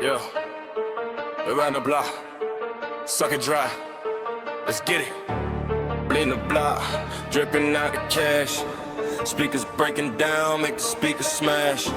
Yeah, around the block, suck it dry, let's get it. Bleeding the block, dripping out the cash. Speakers breaking down, make the speakers smash.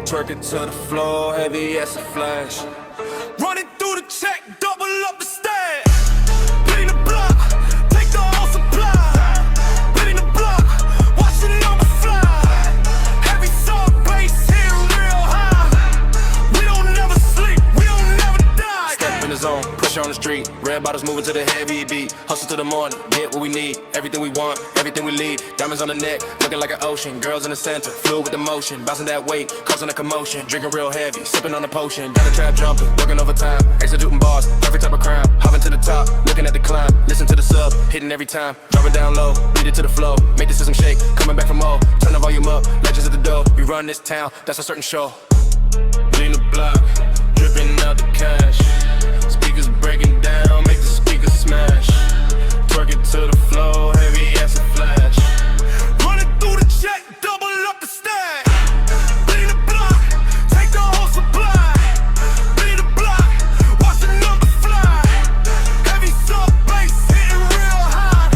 Twerk it to the floor, heavy as a flash. Running through the check, double up the stack. Bleeding the block, take the whole supply. Bleeding the block, watch the number fly. Heavy sub bass hitting real high. We don't never sleep, we don't never die. Step in the zone, pressure on the street. Red bottles moving to the heavy beat. Hustle to the morning, get what we need. Everything we want, everything we lead. Diamonds on the neck, looking like an ocean. Girls in the center, fluid with the motion. Bouncing that weight, causing a commotion. Drinking real heavy, sipping on the potion. Down the trap jumping, working overtime. Executing bars, perfect type of crime. Hopping to the top, looking at the climb. Listen to the sub, hitting every time. Dropping down low, beat it to the flow. Make the system shake, coming back from all. Turn the volume up, legends at the door. We run this town, that's a certain show. Bleeding the block, dripping out the cash. Speakers breaking down, make the speakers smash. Twerk it to the floor, heavy as a flash. Running through the check, double up the stack. Bleed the block, take the whole supply. Bleed the block, watch the number fly. Heavy sub bass hitting real high.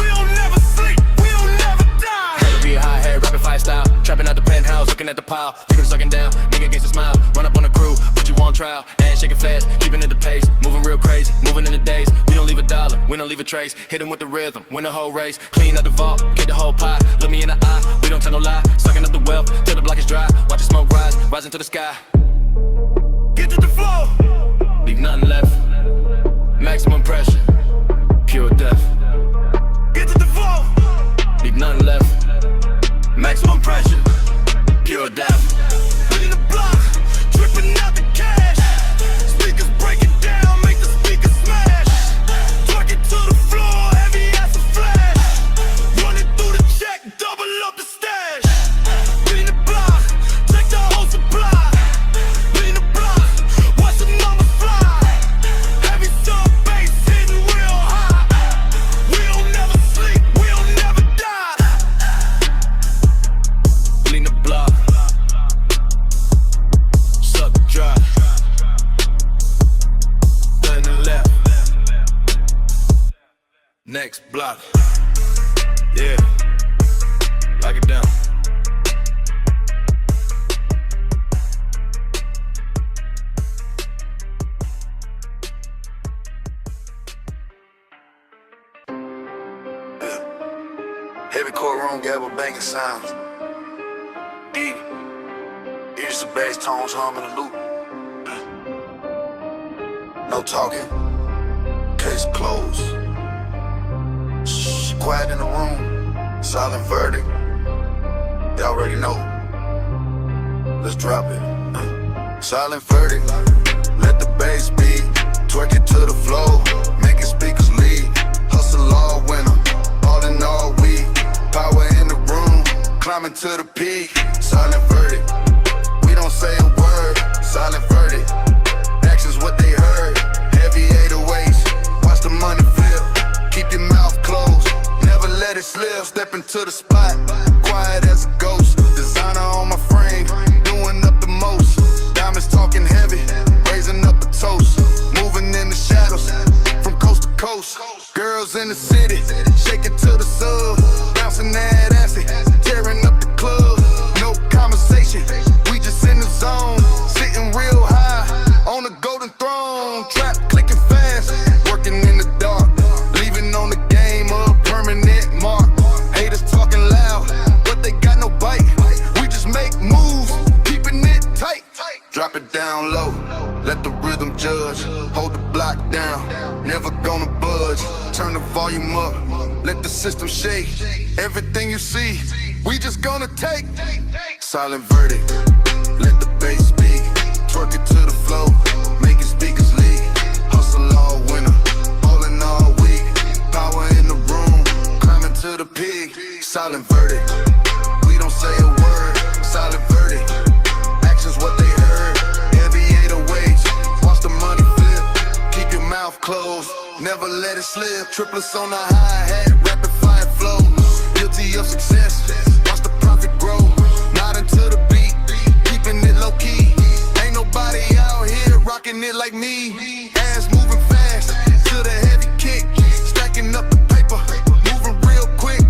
We don't never sleep, we don't never die. Heavy high head, rapid fire style. Trapping out the penthouse, looking at the pile. Fingers sucking down, nigga gets a smile. Run up on the crew, put you on trial. And shaking fast, keeping it the pace. Moving real crazy, moving in the days. We don't leave a dollar, we don't leave a trace. Hit him with the rhythm, win the whole race. Clean up the vault, get the whole pie. Look me in the eye, we don't tell no lie. Sucking up the wealth, till the block is dry. Watch the smoke rise, rising to the sky. Get to the floor, leave nothing left. Maximum pressure, pure death. Get to the floor, leave nothing left. Maximum pressure, pure death. Bleeding the block, dripping out the cash. Speakers breaking down, make the speakers smash. Twerk it to the floor, heavy as a flash. Running through the check, double up the stash. Bleeding the block, take the whole supply. Bleeding the block, watch the number fly. Heavy sub bass hitting real high. We don't never sleep, we don't never die. Bleeding the block, suck dry. Turn the left. Next block. Yeah. Lock it down. Heavy courtroom, gavel banging sounds. E. Here's the bass tones humming a loop. No talking. Case closed. Shh, quiet in the room. Silent verdict. They already know. Let's drop it. Silent verdict. Let the bass beat. Twerk it to the floor. Making speakers lead. Hustle all winter. All in all week. Power in the room. Climbing to the peak. Silent verdict. We don't say a word. Silent verdict. Actions what they heard. Heavy 808s. Watch the money flip. Keep your mouth closed. Never let it slip. Step into the spot. Quiet as a ghost. Designer on my frame. Doing up the most. Diamonds talking heavy. Raising up a toast. Moving in the shadows. From coast to coast. Girls in the city. Shaking to the sub. Bouncing that acid. Tearing up the club. No conversation. We just in the zone. Sitting real high. On the golden throne. Trap clicking fast. Working in the dark. Leaving on the game a permanent mark. Haters talking loud, but they got no bite. We just make moves, keeping it tight. Drop it down low, let the rhythm judge. Hold the block down, never gonna budge. Turn the volume up, let the system shake. Everything you see, we just gonna take. Silent verdict, let the bass speak. Twerk it to the flow, making speakers leak. Hustle all winter, all in all week. Power in the room, climbing to the peak. Silent verdict, we don't say a word. Silent verdict, actions what they heard. Heavy 808s, watch the money flip. Keep your mouth closed, never let it slip. Triplets on the hi-hat, rapid fire flow. Guilty of success, watch the profit grow. Nodding to the beat, keeping it low key. Ain't nobody out like me. Ass moving fast to the heavy kick. Stacking up the paper, moving real quick.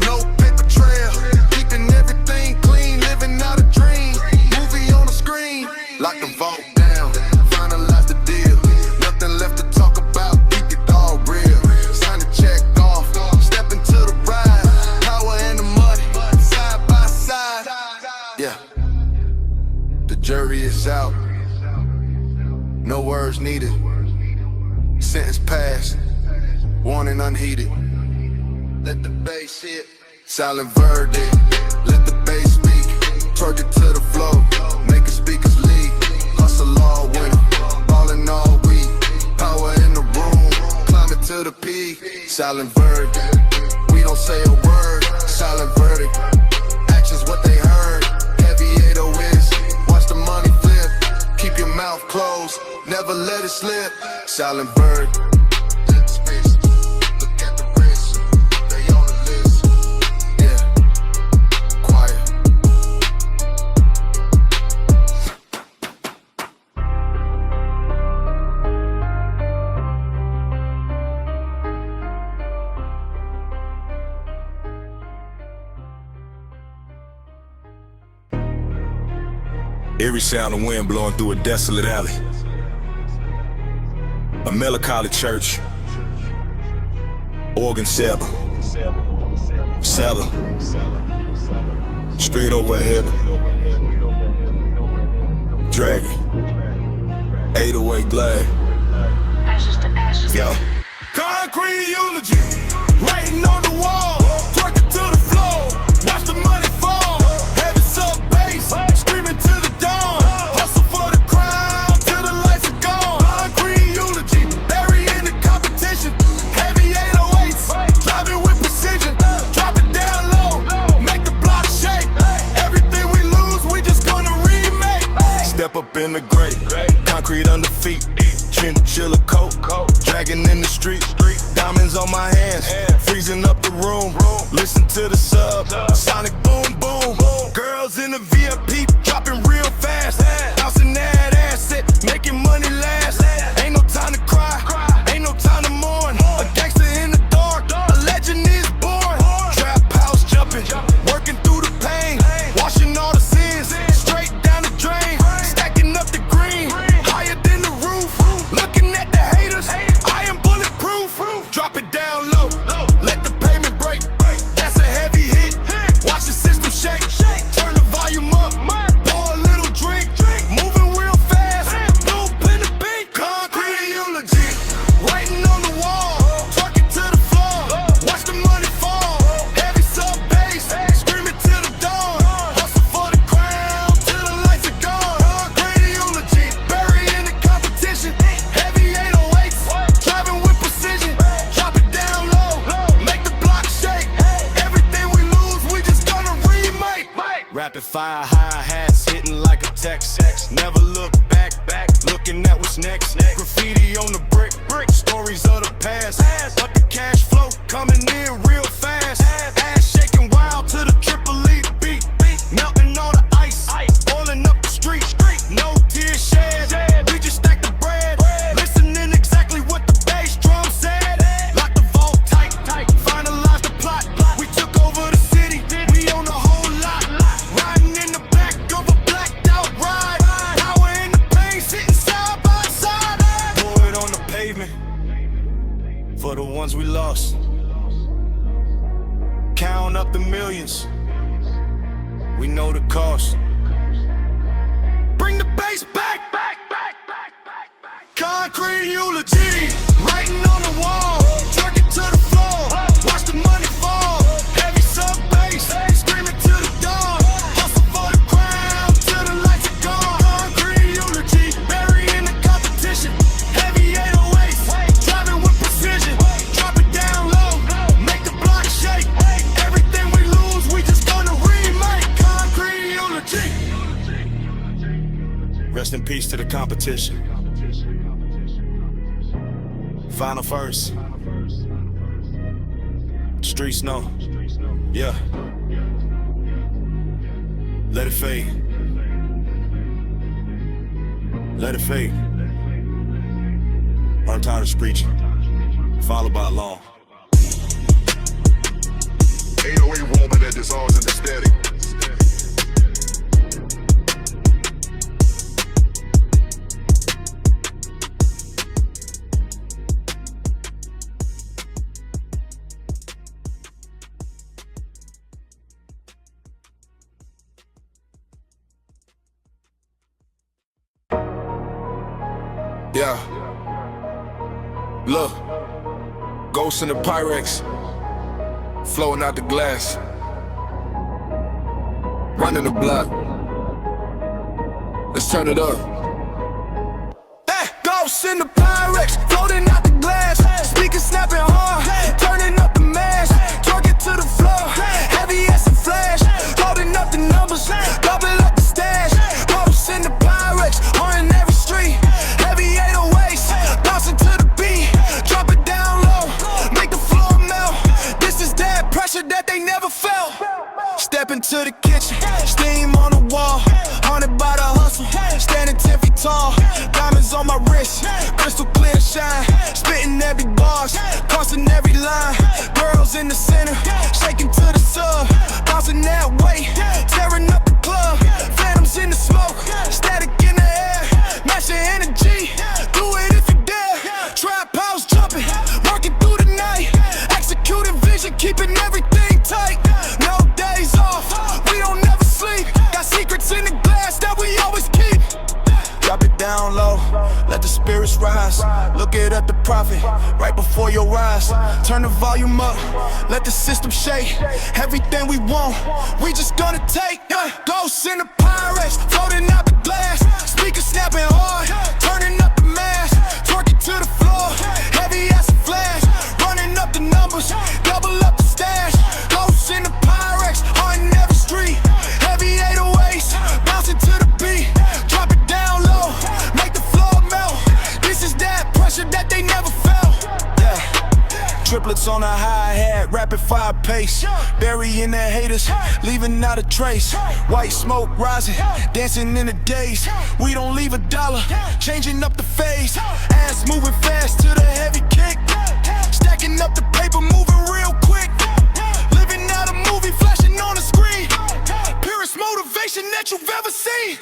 No paper trail, keeping everything clean. Living out a dream, movie on the screen. Lock the vault down, finalize the deal. Nothing left to talk about, keep it all real. Sign the check off, step into the ride. Power and the money, side by side. Yeah, the jury is out. No words needed. Sentence passed. Warning unheeded. Let the bass hit. Silent verdict. Let the bass speak. Twerk it to the flow. Make the speakers lead. Hustle all winter. Ballin' all week. Power in the room. Climbing to the peak. Silent verdict. We don't say a word. Silent verdict. Actions what they heard. Heavy 808 is. Watch the money flip. Keep your mouth closed. Never let it slip. Silent bird. Let the space. Look at the wrist. They on the list. Yeah. Quiet. Every sound of wind blowing through a desolate alley. A melancholy church. Organ cellar. Straight overhead. Dragon. 808 glad. Yo. Concrete eulogy. Writing on the wall. Twerk it to the floor. Watch the money fall. Heavy sub bass. Screaming to the dawn. Hustle for the crown till the lights are gone. Concrete eulogy. Burying the competition. Heavy 808s. Driving with precision. Drop it down low. Make the block shake. Everything we lose, we just gonna remake. Step up in the grave. Concrete under feet. Chinchilla coat. Dragging in the street. Diamonds on my hands. Freezing up the room. Listen to the sub. Sonic boom boom. Girls in the VIP. Dropping real fast. Bouncing that asset. Making money last. Ain't no time to cry. Ain't no time to mourn. A gangster in the dark. A legend is born. Trap house jumping. Working through the pain. Washing all the sins. Straight down the drain. Stacking up the green. Higher than the roof. Looking at the haters. I am bulletproof. Drop it down low. Let the payment break. That's a heavy hit. Watch the system shake. Turn the volume up. Pour a little drink. Moving real fast. Blue pen the beat. Concrete eulogy. Writing on the wall. Twerk it to the floor. Watch the money fall. Heavy sub bass. Screaming to the dawn. Hustle for the crown till the lights are gone. Concrete eulogy. Burying the competition. Heavy 808s. Driving with precision. Drop it down low. Make the block shake. Everything we lose, we just gonna remake. Rapid fire hi-hats hitting like a text. Never look back. Looking at what's next. Graffiti on the brick. Stories of the past. But the cash flow coming in real fast. Ass shaking wild to the Tripoli beat. Melting all the ice. Boiling up the street. No tears shed. We just stack the bread. Listening exactly what the bass drum said. Lock the vault tight. Finalize the plot. We took over the city. We own the whole lot. Riding in the back of a blacked out ride. Power in the pain, sitting side by side. Pour it on the pavement for the ones we lost. Count up the millions. We know the cost. Bring the bass back. Concrete eulogy. Writing on the wall. Twerk it to the floor. Watch the money fall. Heavy sub bass. Screaming to the dawn. Hustle for the crown till the lights are gone. Concrete eulogy. Burying the competition. Heavy 808s. Driving with precision. Drop it down low. Make the block shake. Everything we lose, we just gonna remake. Concrete eulogy. Rest in peace to the competition. Final verse. Streets know. Yeah. Let it fade. Let it fade. I'm tired of screeching, followed by long. 808 woman that dissolves in the static. Yeah. Look. Ghost in the Pyrex. Flowing out the glass. Running the block. Let's turn it up. Hey, ghost in the Pyrex. Floating out the glass. Speakers snapping hard. Turning up the mash. Twerking to the floor. Heavy as a flash. Loading up the numbers. Double up the stash. Ghost in the Pyrex. On every street. Heavy 808s. Bouncing to the beat. Drop it down low. Make the floor melt. This is that pressure that they never felt. Step into the kitchen. Steam on the wall. Haunted by the hustle. Standing 10 feet tall. Diamonds on my wrist. Crystal clear shine. Spitting every bars. Crossing every line. Girls in the center. Shaking to the sub. Bouncing that way. Tearing up the club. Phantoms in the smoke. Static in the air. Match your energy. Do it if you dare. Trap house jumping. Working through the night. Executing vision. Keeping everything tight. No days off. We don't never sleep. Got secrets in the glass that we always keep. Drop it down low, let the spirits rise. Look it at the prophet, right before your eyes. Turn the volume up, let the system shake. Everything we want, we just gonna take. Ghosts in the Pyrex, floating out the glass. Speakers snapping hard, turning up the mash. Twerking to the floor, heavy as a flash. Running up the numbers, double up the stash. Ghosts in the Pyrex, on every street. Heavy 808s, bouncing to the beat. Drop it down low, make the floor melt. This is that pressure that they never felt. Yeah. Triplets on a hi-hat, rapid fire pace. Burying the haters, leaving out a trace. White smoke rising, dancing in the days. We don't leave a dollar, changing up the phase. Ass moving fast to the heavy kick. Stacking up the paper, moving real quick. Living out a movie, flashing on the screen. Purest motivation that you've ever seen.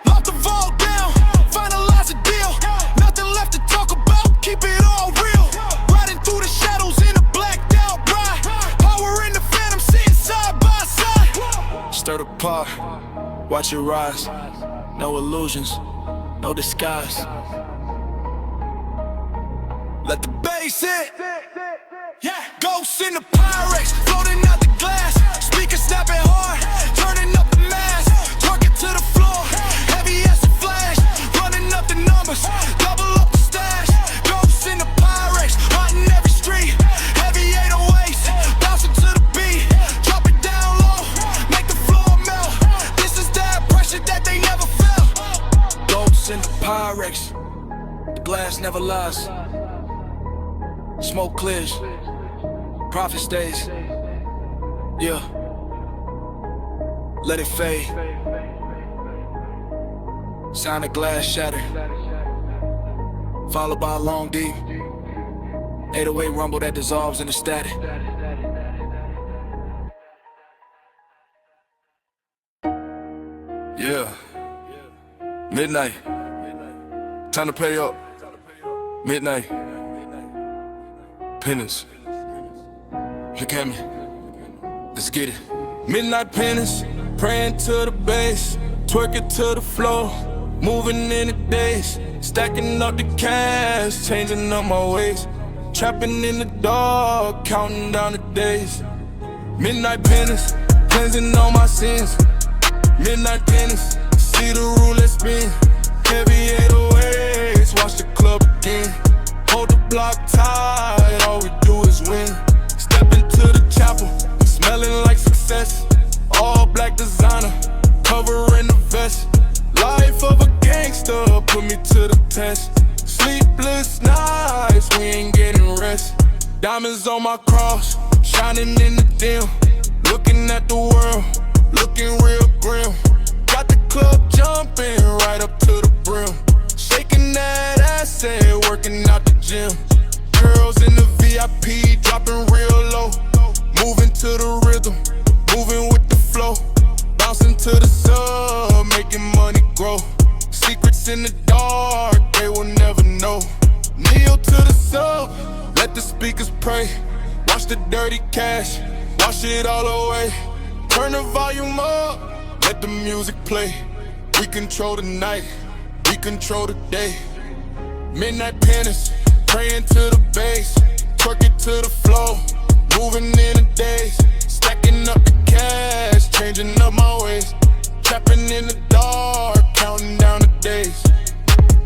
Lock the vault down, finalize a deal. Nothing left to talk about, keep it all real. Riding through the shadows in a blacked out ride. Power in the phantom, sitting side by side. Stir the pot, watch it rise. No illusions, no disguise. Let the bass hit. Yeah. Ghosts in the Pyrex, floating out the glass. Speakers snapping hard, turning up the mass. Twerking to the floor, heavy as a flash. Running up the numbers, double up the stash. Ghosts in the Pyrex, haunting every street. Heavy 808s, bouncing to the beat. Drop it down low, make the floor melt. This is that pressure that they never felt. Ghosts in the Pyrex, the glass never lies. Smoke clears, profit stays. Yeah, let it fade. Sound of glass shatter, followed by a long deep 808 rumble that dissolves in the static. Yeah, midnight, time to pay up. Midnight, Penance. Look at me, let's get it. Midnight penance, praying to the bass, twerking to the floor, moving in the days, stacking up the cash, changing up my ways, trapping in the dark, counting down the days. Midnight penance, cleansing all my sins. Midnight penance, see the roulette spin. Heavy 808s, watch the club again. Hold the block tight, all we do is win. Step into the chapel, smelling like success. All black designer, covering the vest. Life of a gangster, put me to the test. Sleepless nights, we ain't getting rest. Diamonds on my cross, shining in the dim. Looking at the world, looking real grim. Got the club jumping right up to the brim. Shaking that ass, working out the gym. us in the dark, they will never know. Kneel to the sub, let the speakers pray. Watch the dirty cash, wash it all away. Turn the volume up, let the music play. We control the night, we control the day. Midnight penance, praying to the bass. Twerk it to the flow, moving in the days. Stacking up the cash, changing up my ways. Trapping in the dark, counting down the days.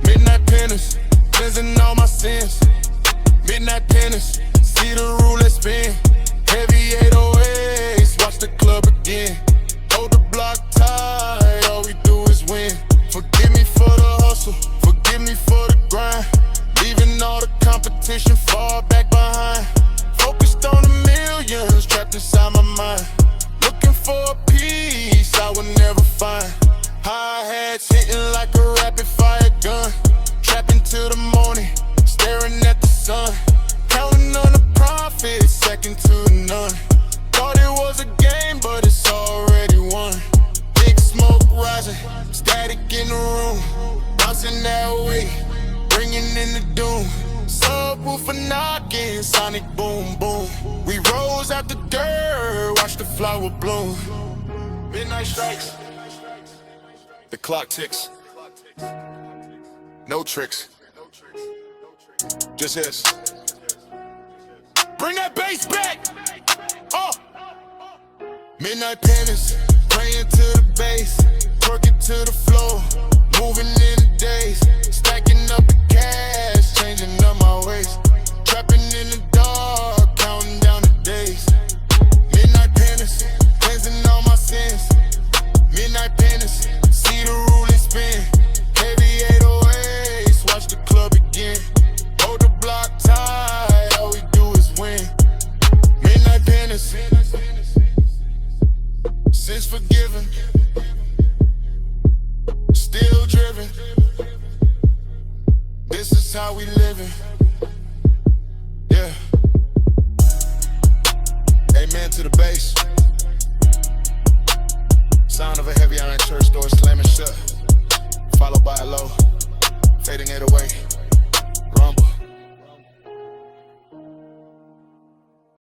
Midnight penance, cleansing all my sins. Midnight penance, see the roulette spin. Heavy 808s, watch the club again. Hold the block tight, all we do is win. Forgive me for the hustle, forgive me for the grind. Leaving all the competition far back behind. Focused on the millions, trapped inside my mind. Looking for a piece I would never find. Hi-hats hitting like a rapid fire gun. Trapping till the morning, staring at the sun. Counting on the profit, second to none. Thought it was a game, but it's already won. Big smoke rising, static in the room. Bouncing that way, bringing in the doom. Subwoofer knocking, sonic boom boom. We rose out the dirt, watch the flower bloom. Midnight strikes, the clock ticks. No tricks, just hits. Bring that bass back. Midnight penance, praying to the bass. Twerk it to the floor, moving in the days. Stacking up the cash, changing up my ways. Trapping in the dark, counting down the days. Midnight penance, cleansing all my sins. Midnight penance, see the roulette spin. Heavy 808s, watch the club again. Hold the block tight, all we do is win. Midnight penance, sins forgiven, still driven. This is how we living. Yeah. Amen to the bass.